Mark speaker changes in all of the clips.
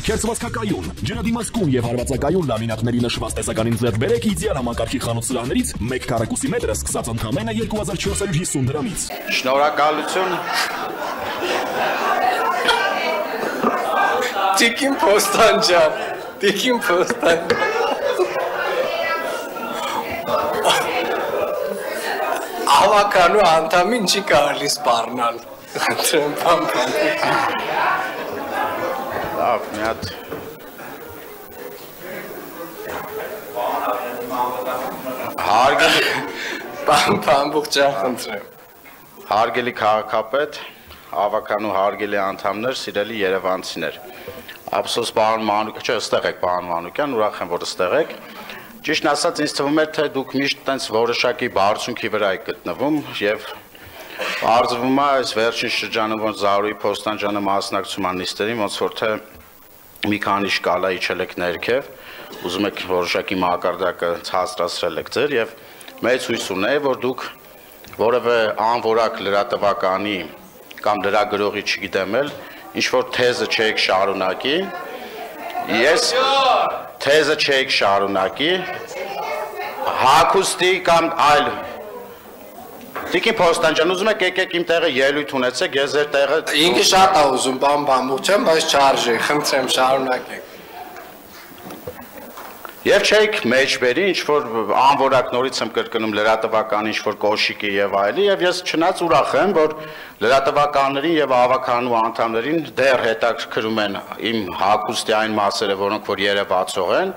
Speaker 1: Քերծվածքակայուն, ջրադիմացկուն եւ հարվածակայուն լամինատների նշված տեսականին ձեռք բերեք իդեալ համակարգի խանութ սրահներից 1 քառակուսի մետրը սկսած ընդամենը 2450 դրամից։
Speaker 2: Շնորհակալություն։ Տիկին Պոստան ջան, Տիկին Պոստան։ Ավականու անդամին չի կարելի սպառնալ։ Խնդրեմ, բան։ Լավ, մի հատ։ Հարգելի բամբուղ ջան, խնդրեմ։ Հարգելի քաղաքապետ, ավականու հարգելի անդամներ, սիրելի երևանցիներ։ Ափսոս պարոն Մանուկյան, չէ, ըստեղ եք պարոն Մանուկյան, ուրախ եմ, որ ըստեղ եք։ Ճիշտն ասած, ինձ թվում է, թե դուք միշտ տենց որոշակի բարձունքի վրա եք գտնվում եւ Արձվում է այս վերջին շրջանում, որ Զարուհի Փոստանջյանը մասնակցում է նիստերին, ոնց որ թե մի քանի շկալա իջել եք ներքև, ուզում եք որոշակի մակարդակը ցածրացրել եք ձեր եւ մեծ հույս ունեի, որ դուք որևէ անորակ լրատվականի կամ լրագրողի չգիտեմ էլ ինչ որ թեզը չեք շարունակի, ես թեզը չեք շարունակի, հագուստի կամ այլ Տիկին Պոստանջյան, ուզում եք եկեք իմ տեղը ելույթ ունեցեք, ես ձեր տեղը ինքը շատ է ուզում, բամբուղ չեմ, բայց չարժի, խնդրեմ շարունակեք։ Եվ չեք մեջբերի, ինչ որ անորակ նորից եմ կրկնում լրատվական ինչ որ կոշիկի եւ այլի, եւ ես չնայած ուրախ եմ, որ լրատվականներին եւ ավականու անդամներին դեռ հետաքրքրում են իմ հագուստի այն մասերը, որոնք որ երևացող են,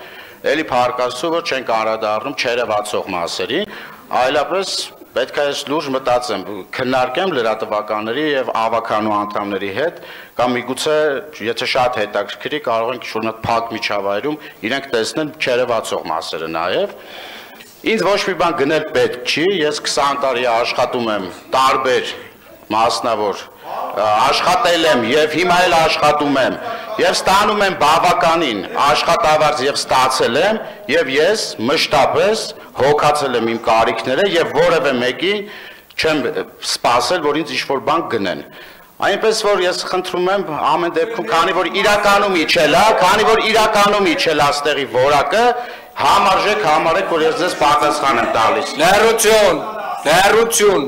Speaker 2: էլի փառկացու, որ չենք անդրադառնում չերևացող մասերին, այլապես պետք է ես լուրջ մտածեմ, քննարկեմ լրատվականների եւ ավականու անդամների հետ, կամ միգուցե, եթե շատ հետաքրքրի, կարող ենք ինչ-որ մի փակ միջավայրում իրենք տեսնեն չերևացող մասերը նաեւ։ Ինձ ոչ մի բան գնել պետք չի, ես 20 տարի աշխատում եմ տարբեր մասնավոր աշխատել եմ եւ հիմա էլ աշխատում եմ եւ ստանում եմ բավականին աշխատավարձ եւ ստացել եմ եւ ես մշտապես հոգացել եմ իմ կարիքները եւ որևէ մեկի չեմ սպասել, որ ինձ ինչ-որ բան գնեն։ Այնպես որ ես խնդրում եմ ամեն դեպքում, քանի որ իրականում իջել է աստեղի որակը, համարժեք համարեք, որ ես ձեզ պատասխան եմ տալիս։ Լեռություն